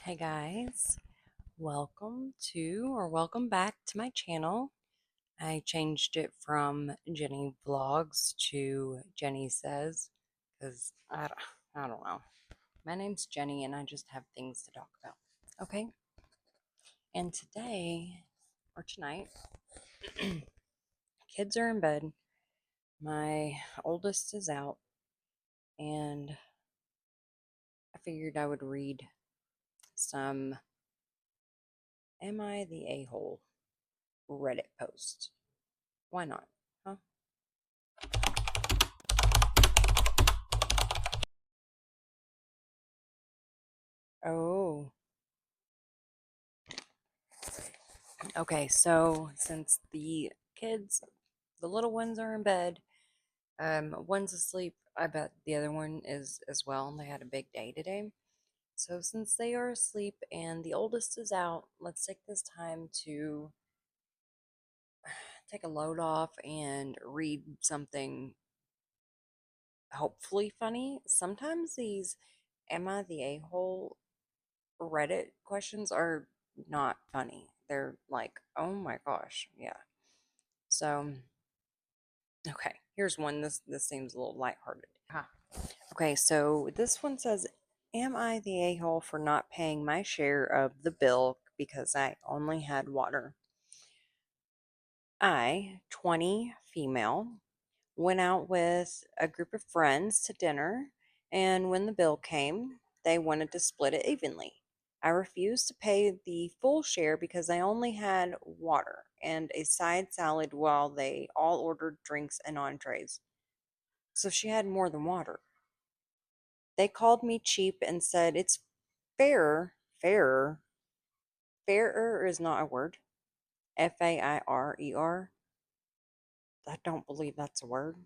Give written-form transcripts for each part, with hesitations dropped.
Hey guys, welcome back to my channel. I changed it from Jenny Vlogs to Jenny Says because I don't know. My name's Jenny and I just have things to talk about. Okay, and today or tonight, kids are in bed. My oldest is out, and I figured I would read some Am I the A-hole Reddit posts. Why not? Huh? Oh, okay. So since the little ones are in bed, one's asleep. I bet the other one is as well. And they had a big day today. So since they are asleep and the oldest is out, let's take this time to take a load off and read something hopefully funny. Sometimes these Am I the A-hole Reddit questions are not funny. They're like, oh my gosh, yeah. So, okay, here's one. This seems a little lighthearted. Ha. Okay, so this one says, "Am I the a-hole for not paying my share of the bill because I only had water?" I, 20, female, went out with a group of friends to dinner, and when the bill came, they wanted to split it evenly. I refused to pay the full share because I only had water and a side salad while they all ordered drinks and entrees. So she had more than water. They called me cheap and said it's fairer. Fairer is not a word. Fairer. I don't believe that's a word.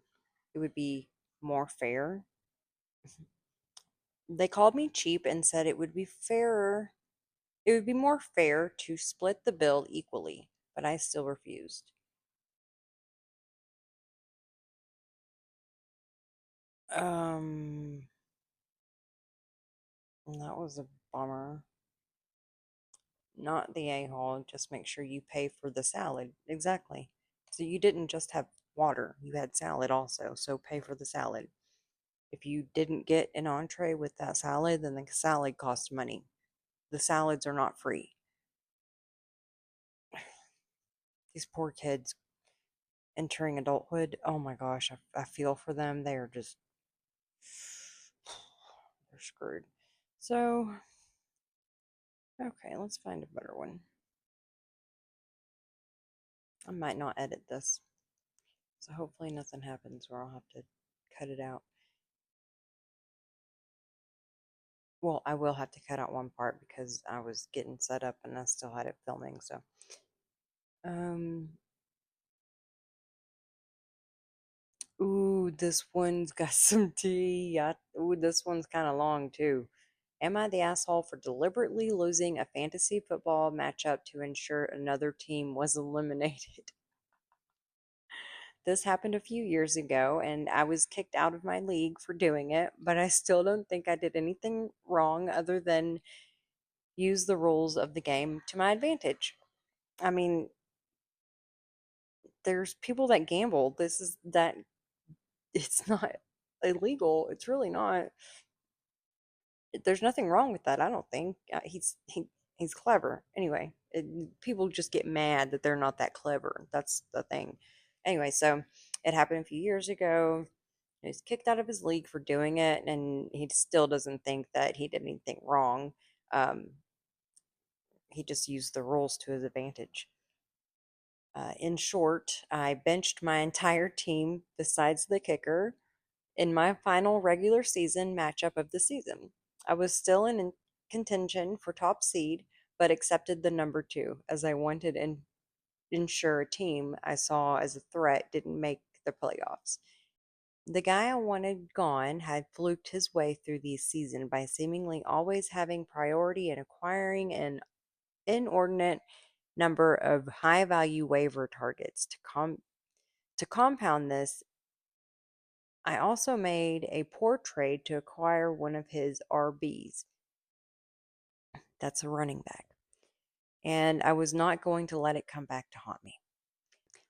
It would be more fair. They called me cheap and said it would be fairer. It would be more fair to split the bill equally, but I still refused. Um, that was a bummer. Not the a-hole. Just make sure you pay for the salad. Exactly. So you didn't just have water, you had salad also, so pay for the salad. If you didn't get an entree with that salad, then the salad costs money. The salads are not free. These poor kids entering adulthood, oh my gosh, I feel for them. They are just, they're screwed. So, okay, let's find a better one. I might not edit this, so hopefully nothing happens where I'll have to cut it out. Well, I will have to cut out one part because I was getting set up and I still had it filming, so. Um, ooh, this one's got some tea. Ooh, this one's kind of long too. Am I the asshole for deliberately losing a fantasy football matchup to ensure another team was eliminated? This happened a few years ago, and I was kicked out of my league for doing it, but I still don't think I did anything wrong other than use the rules of the game to my advantage. I mean, there's people that gamble. This is that it's not illegal. It's really not. There's nothing wrong with that. I don't think he's clever. Anyway, people just get mad that they're not that clever. That's the thing. Anyway, so it happened a few years ago. He was kicked out of his league for doing it, and he still doesn't think that he did anything wrong. Um, he just used the rules to his advantage. In short, I benched my entire team besides the kicker in my final regular season matchup of the season. I was still in contention for top seed, but accepted the number two as I wanted to ensure a team I saw as a threat didn't make the playoffs. The guy I wanted gone had fluked his way through the season by seemingly always having priority in acquiring an inordinate number of high value waiver targets. To compound this, I also made a poor trade to acquire one of his RBs. That's a running back. And I was not going to let it come back to haunt me.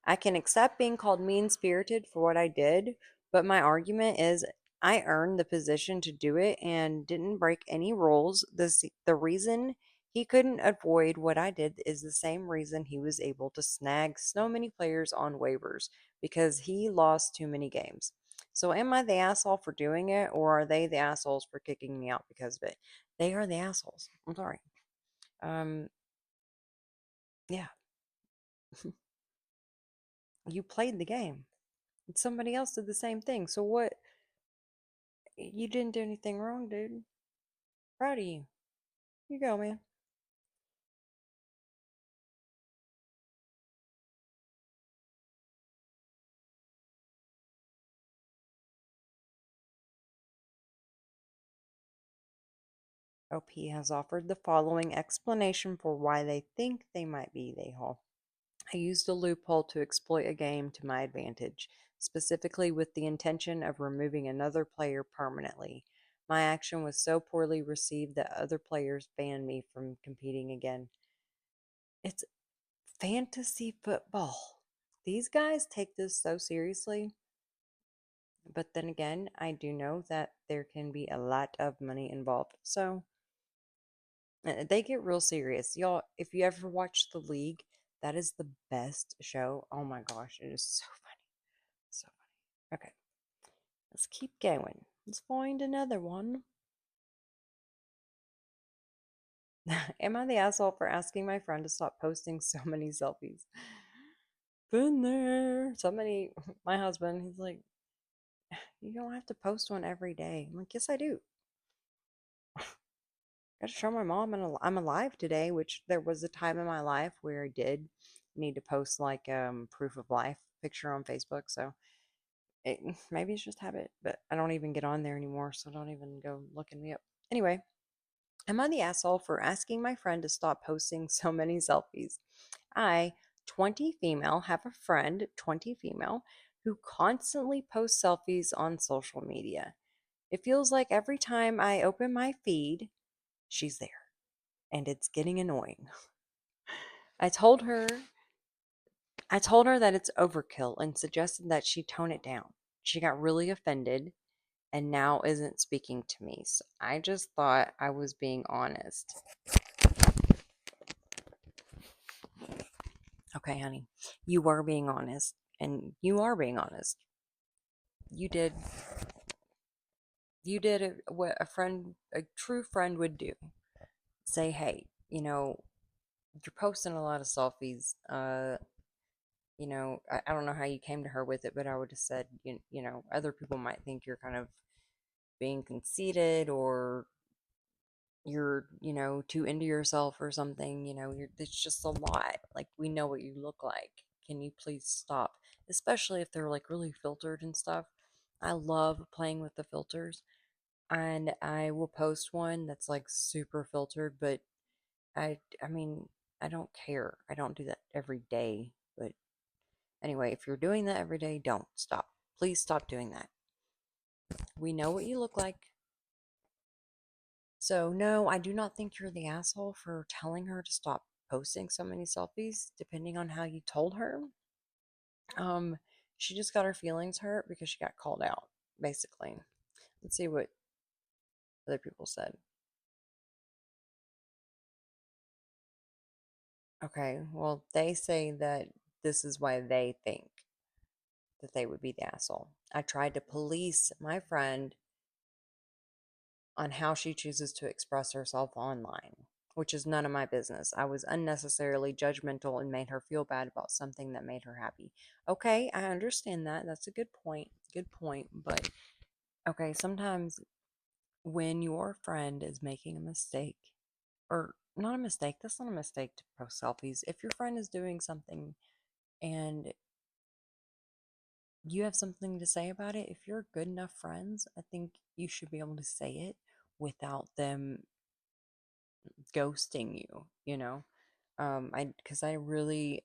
I can accept being called mean spirited for what I did, but my argument is I earned the position to do it and didn't break any rules. The reason he couldn't avoid what I did is the same reason he was able to snag so many players on waivers because he lost too many games. So, am I the asshole for doing it, or are they the assholes for kicking me out because of it? They are the assholes. I'm sorry. Um, yeah, you played the game. And somebody else did the same thing. So what? You didn't do anything wrong, dude. Proud of you. You go, man. OP has offered the following explanation for why they think they might be the hole. I used a loophole to exploit a game to my advantage, specifically with the intention of removing another player permanently. My action was so poorly received that other players banned me from competing again. It's fantasy football. These guys take this so seriously. But then again, I do know that there can be a lot of money involved. So they get real serious. Y'all, if you ever watch The League, that is the best show. Oh my gosh, it is so funny. So funny. Okay, let's keep going. Let's find another one. Am I the asshole for asking my friend to stop posting so many selfies? Been there. So many. My husband, he's like, you don't have to post one every day. I'm like, yes, I do. Gotta show my mom I'm alive today, which there was a time in my life where I did need to post like proof of life picture on Facebook. So maybe it's just habit, but I don't even get on there anymore, so don't even go looking me up. Anyway, am I the asshole for asking my friend to stop posting so many selfies? I, 20 female, have a friend, 20 female, who constantly posts selfies on social media. It feels like every time I open my feed, she's there and it's getting annoying. I told her I told her that it's overkill and suggested that she tone it down. She got really offended and now isn't speaking to me. So I just thought I was being honest. Okay, honey. You were being honest and you are being honest. You did what a true friend would do. Say, "Hey, you're posting a lot of selfies. I don't know how you came to her with it, but I would have said, other people might think you're kind of being conceited or you're, too into yourself or something. It's just a lot. Like, we know what you look like. Can you please stop? Especially if they're like really filtered and stuff. I love playing with the filters, and I will post one that's like super filtered, but I mean, I don't care. I don't do that every day, but anyway, if you're doing that every day, don't stop. Please stop doing that. We know what you look like. So, no, I do not think you're the asshole for telling her to stop posting so many selfies, depending on how you told her. Um, she just got her feelings hurt because she got called out, basically. Let's see what other people said. Okay, well, they say that this is why they think that they would be the asshole. I tried to police my friend on how she chooses to express herself online, which is none of my business. I was unnecessarily judgmental and made her feel bad about something that made her happy. Okay, I understand that. That's a good point. Good point. But okay, sometimes when your friend is making a mistake, or not a mistake, that's not a mistake to post selfies. If your friend is doing something and you have something to say about it, if you're good enough friends, I think you should be able to say it without them ghosting you, because I really,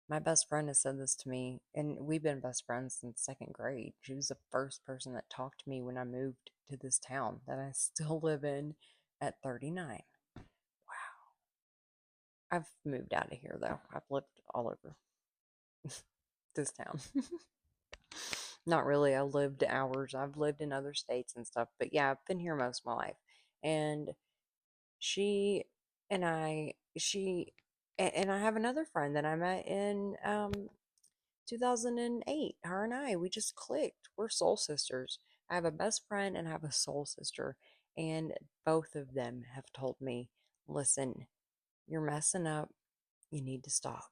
my best friend has said this to me, and we've been best friends since second grade. She was the first person that talked to me when I moved to this town that I still live in at 39. I've moved out of here though. I've lived all over this town. Not really. I lived hours. I've lived in other states and stuff, but yeah, I've been here most of my life. And she and she, and I have another friend that I met in 2008. Her and I, we just clicked. We're soul sisters. I have a best friend and I have a soul sister, and both of them have told me, listen, you're messing up. You need to stop.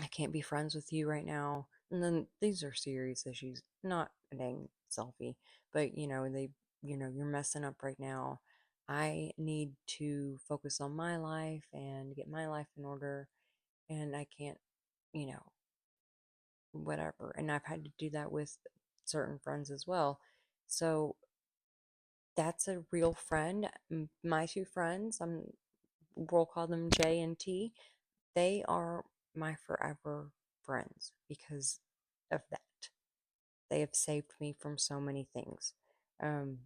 I can't be friends with you right now. And then these are serious issues, not a dang selfie, but you're messing up right now. I need to focus on my life and get my life in order, and I can't, you know, whatever. And I've had to do that with certain friends as well. So that's a real friend. My two friends, we'll call them J and T. They are my forever friends because of that. They have saved me from so many things. Um,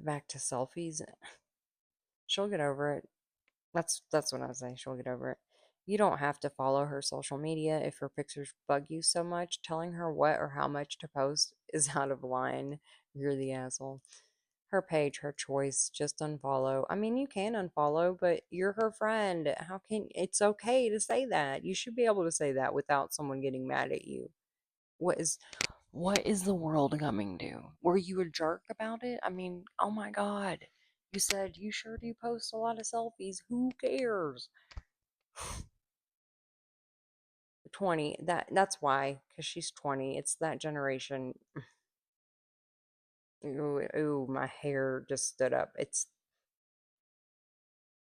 Back to selfies. She'll get over it. That's what I say. She'll get over it. You don't have to follow her social media if her pictures bug you so much. Telling her what or how much to post is out of line. You're the asshole. Her page, her choice. Just unfollow. I mean, you can unfollow, but you're her friend. How can it's okay to say that? You should be able to say that without someone getting mad at you. What is what is the world coming to? Were you a jerk about it? I mean, oh my God. You said you sure do post a lot of selfies. Who cares? 20. That's why, because she's 20. It's that generation. Ooh, ooh, my hair just stood up. It's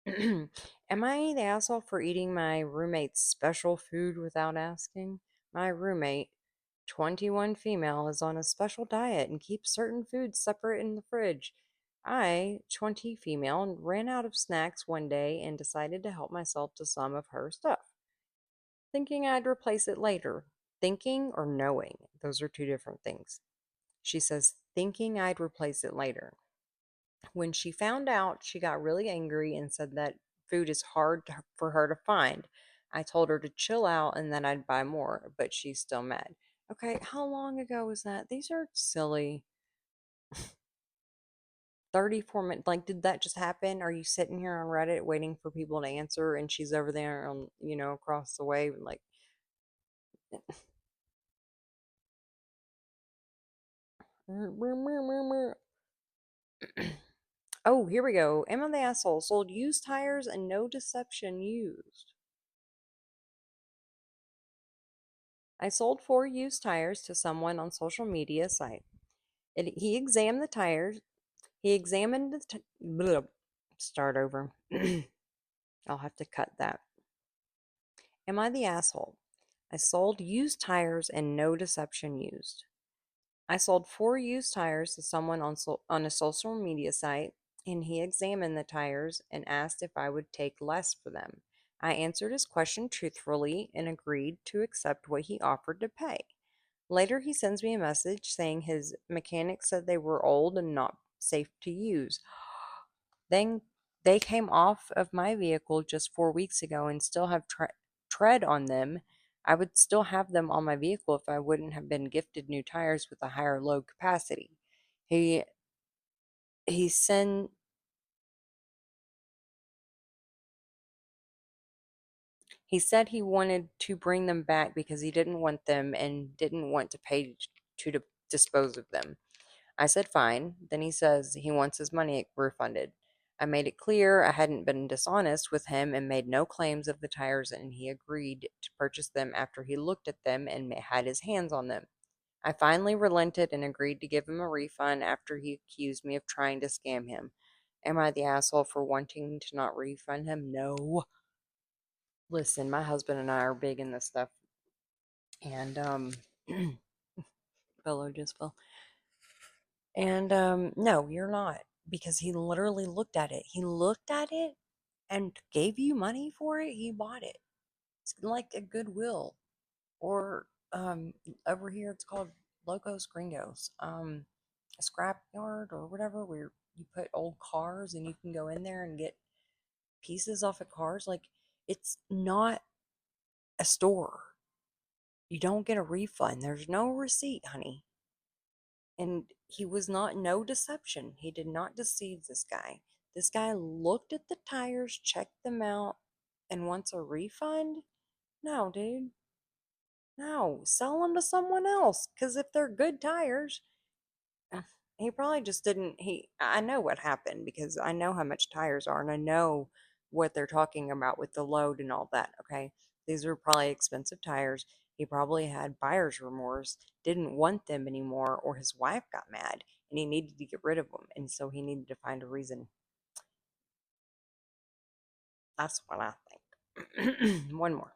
Am I the asshole for eating my roommate's special food without asking? My roommate, 21 female, is on a special diet and keeps certain foods separate in the fridge. I, 20 female, ran out of snacks one day and decided to help myself to some of her stuff, thinking I'd replace it later. Thinking or knowing, those are two different things. She says, thinking I'd replace it later. When she found out, she got really angry and said that food is hard for her to find. I told her to chill out and then I'd buy more, but she's still mad. Okay, how long ago was that? These are silly. 34 minutes. Like, did that just happen? Are you sitting here on Reddit waiting for people to answer and she's over there on, across the way? Like, oh, here we go. Emma the asshole sold used tires and no deception used. I sold 4 used tires to someone on social media site. He examined the tires. He examined start over. I'll have to cut that. Am I the asshole? I sold used tires and no deception used. I sold 4 used tires to someone on a social media site, and he examined the tires and asked if I would take less for them. I answered his question truthfully and agreed to accept what he offered to pay. Later, he sends me a message saying his mechanic said they were old and not safe to use. Then they came off of my vehicle just 4 weeks ago and still have tread on them. I would still have them on my vehicle if I wouldn't have been gifted new tires with a higher load capacity. He he sent he said he wanted to bring them back because he didn't want them and didn't want to pay to dispose of them. I said fine. Then he says he wants his money refunded. I made it clear I hadn't been dishonest with him and made no claims of the tires, and he agreed to purchase them after he looked at them and had his hands on them. I finally relented and agreed to give him a refund after he accused me of trying to scam him. Am I the asshole for wanting to not refund him? No. Listen, my husband and I are big in this stuff, and Bello just fell. And no, you're not, because he literally looked at it. He looked at it and gave you money for it. He bought it. It's like a Goodwill, or over here it's called Locos Gringos, a scrap yard or whatever, where you put old cars and you can go in there and get pieces off of cars. Like, it's not a store. You don't get a refund. There's no receipt, honey. And he was not, no deception. He did not deceive this guy. This guy looked at the tires, checked them out, and wants a refund? No, dude. No, sell them to someone else. Because if they're good tires, he probably just didn't. I know what happened because I know how much tires are and I know what they're talking about with the load and all that. Okay. These are probably expensive tires. He probably had buyer's remorse, didn't want them anymore, or his wife got mad and he needed to get rid of them. And so he needed to find a reason. That's what I think. One more.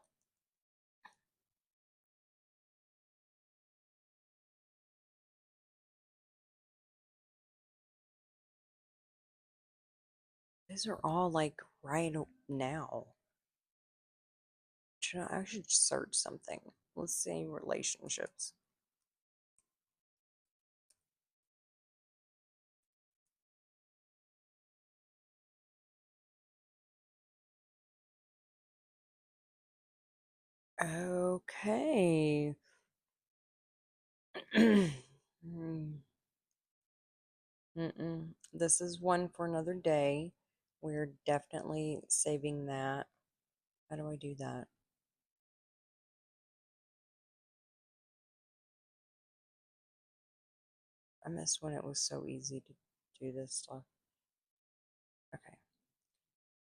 These are all like right now. I should search something. Let's see relationships. Okay. Mm, mm-mm. This is one for another day. We're definitely saving that. How do I do that? I missed when it was so easy to do this stuff. Okay,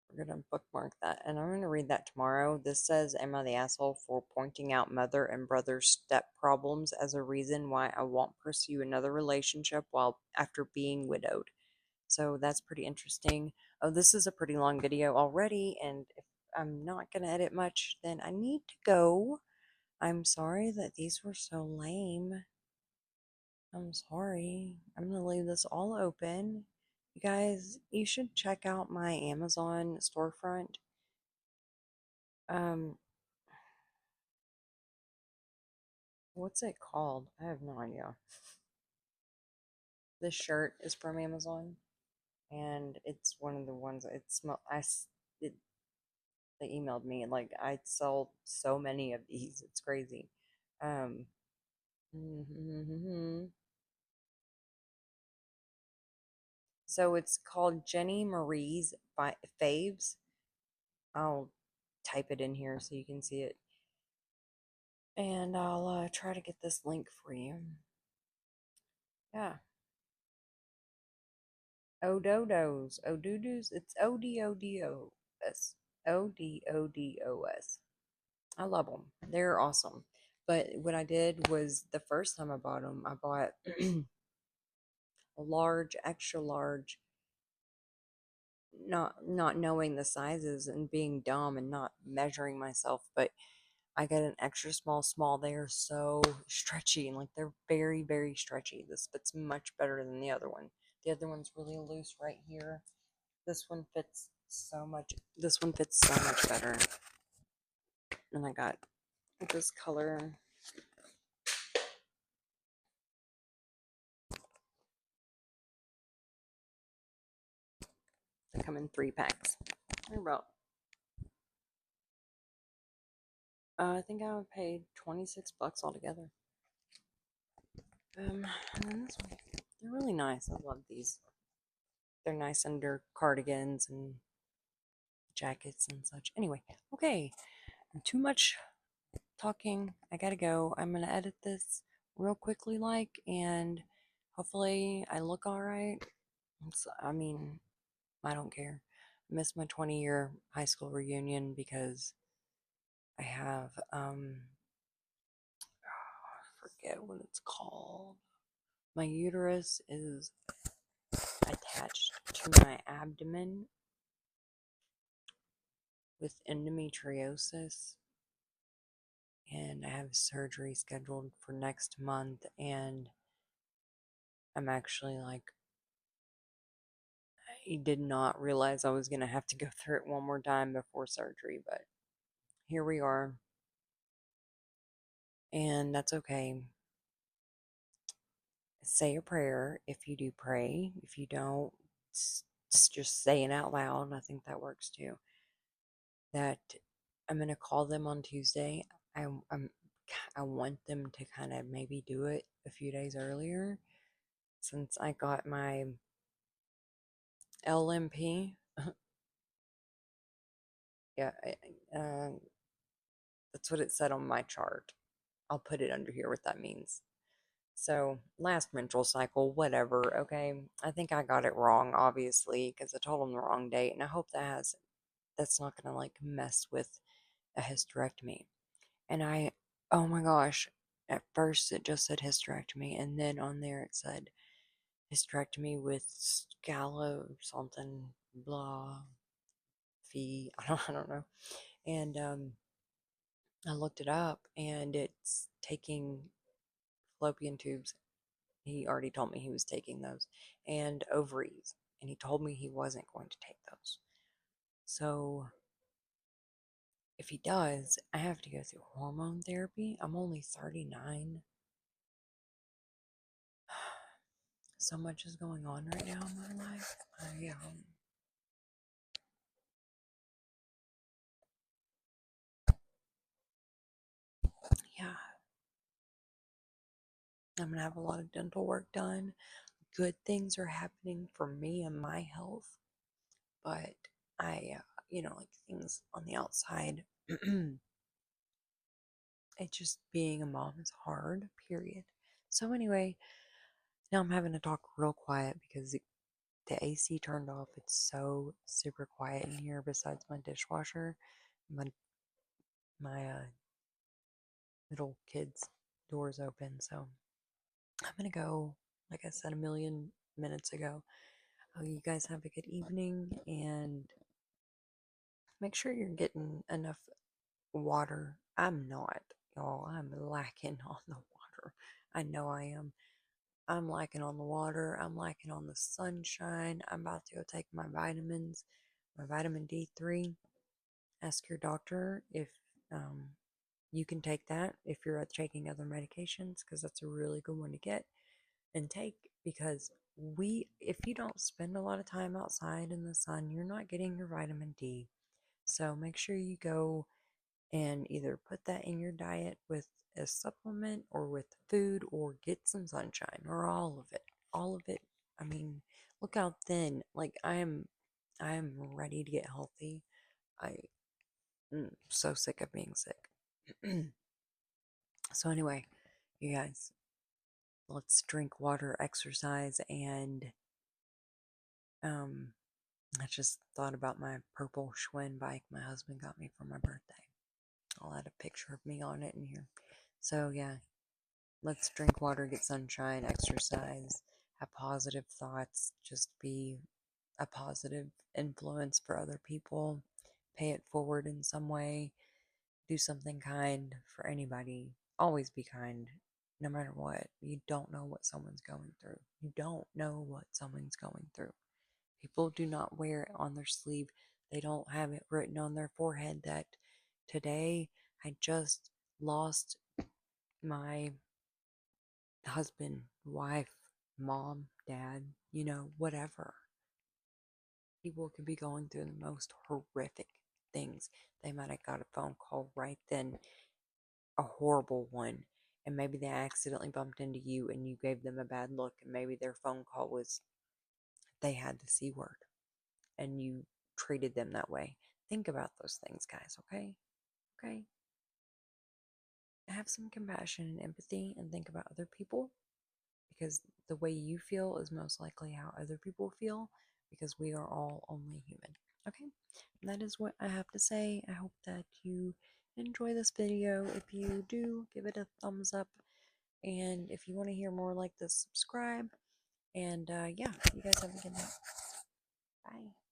we're gonna bookmark that, and I'm gonna read that tomorrow. This says, "Am I the asshole for pointing out mother and brother step problems as a reason why I won't pursue another relationship while after being widowed?" So that's pretty interesting. Oh, this is a pretty long video already, and if I'm not going to edit much, then I need to go. I'm sorry that these were so lame. I'm sorry. I'm going to leave this all open. You guys, you should check out my Amazon storefront. Um, what's it called? I have no idea. This shirt is from Amazon, and it's one of the ones. It they emailed me and like I sold so many of these. It's crazy. Um, so it's called Jenny Marie's Faves. I'll type it in here so you can see it, and I'll try to get this link for you. Yeah, Ododos, Ododos. It's Ododos, Ododos. I love them. They're awesome. But what I did was the first time I bought them, I bought a large, extra large, not knowing the sizes and being dumb and not measuring myself, but I got an extra small. They are so stretchy and like they're very, very stretchy. This fits much better than the other one. The other one's really loose right here. This one fits so much better. And I got this color. They come in 3 packs. They're about I think I paid $26 altogether. And then this one, they're really nice. I love these. They're nice under cardigans and jackets and such. Anyway, okay, too much talking. I gotta go. I'm gonna edit this real quickly, and hopefully I look all right. I mean, I don't care. I missed my 20-year high school reunion because I have I forget what it's called. My uterus is attached to my abdomen with endometriosis, and I have surgery scheduled for next month, and I'm actually like, I did not realize I was going to have to go through it one more time before surgery, but here we are, and that's okay. Say a prayer if you do pray. If you don't, just saying out loud, I think that works too, that I'm going to call them on Tuesday. I, I'm, I want them to kind of maybe do it a few days earlier since I got my LMP. Yeah, that's what it said on my chart. I'll put it under here what that means. So, last menstrual cycle, whatever, okay? I think I got it wrong, obviously, because I told them the wrong date, and I hope that's not gonna like mess with a hysterectomy. And oh my gosh, at first it just said hysterectomy, and then on there it said hysterectomy with scallo something, blah, fee, I don't know. And I looked it up, and it's taking fallopian tubes. He already told me he was taking those, and ovaries, and he told me he wasn't going to take those. So if he does, I have to go through hormone therapy. I'm only 39. So much is going on right now in my life. Yeah, I'm gonna have a lot of dental work done. Good things are happening for me and my health, but like things on the outside. It's just being a mom is hard, period. So anyway, now I'm having to talk real quiet because the AC turned off. It's so super quiet in here besides my dishwasher. My little kid's doors open, so I'm gonna go, like I said a million minutes ago. Oh, you guys have a good evening and make sure you're getting enough water. I'm not, y'all. I'm lacking on the water. I know I am. I'm lacking on the water. I'm lacking on the sunshine. I'm about to go take my vitamins, my vitamin D3. Ask your doctor if um, you can take that if you're taking other medications because that's a really good one to get and take because if you don't spend a lot of time outside in the sun, you're not getting your vitamin D. So make sure you go and either put that in your diet with a supplement or with food or get some sunshine or all of it. All of it. I mean, look how thin. Like I am ready to get healthy. I am so sick of being sick. So anyway, you guys, let's drink water, exercise, and um I just thought about my purple Schwinn bike my husband got me for my birthday. I'll add a picture of me on it in here. So yeah, let's drink water, get sunshine, exercise, have positive thoughts, just be a positive influence for other people, pay it forward in some way, do something kind for anybody. Always be kind, no matter what. You don't know what someone's going through. You don't know what someone's going through. People do not wear it on their sleeve. They don't have it written on their forehead that today I just lost my husband, wife, mom, dad, whatever. People could be going through the most horrific things. They might have got a phone call right then, a horrible one, and maybe they accidentally bumped into you and you gave them a bad look, and maybe their phone call was they had the C word and you treated them that way. Think about those things, guys, okay? Okay? Have some compassion and empathy and think about other people because the way you feel is most likely how other people feel because we are all only human. Okay? And that is what I have to say. I hope that you enjoy this video. If you do, give it a thumbs up. And if you want to hear more like this, subscribe. And yeah, you guys have a good night. Bye.